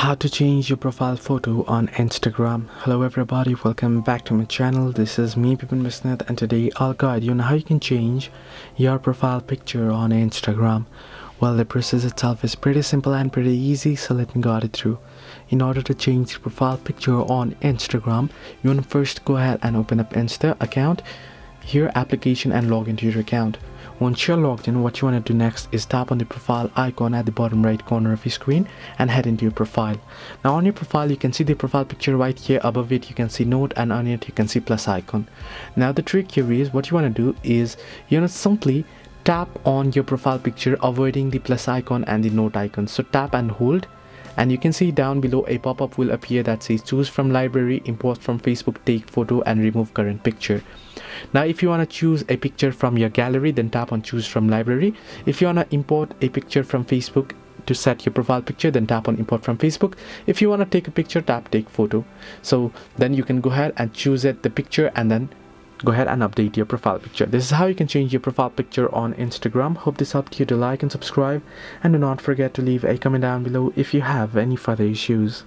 How to change your profile photo on Instagram. Hello everybody, welcome back to my channel. This is me Pipin Bisnath, and today I'll guide you on how you can change your profile picture on Instagram. Well, the process itself is pretty simple and pretty easy, so let me guide it through. In order to change your profile picture on Instagram, you want to first go ahead and open up Insta account, here application, and log into your account. Once you're logged in, what you want to do next is tap on the profile icon at the bottom right corner of your screen and head into your profile. Now on your profile you can see the profile picture right here. Above it you can see note, and on it you can see plus icon. Now the trick here is, what you want to do is you want to simply tap on your profile picture, avoiding the plus icon and the note icon. So tap and hold, and you can see down below a pop-up will appear that says choose from library, import from Facebook, take photo, and remove current picture. Now if you want to choose a picture from your gallery, then tap on choose from library. If you want to import a picture from Facebook to set your profile picture, then tap on import from Facebook. If you want to take a picture, tap take photo. So then you can go ahead and choose the picture and then go ahead and update your profile picture. This is how you can change your profile picture on Instagram. Hope this helped you to like and subscribe, and do not forget to leave a comment down below if you have any further issues.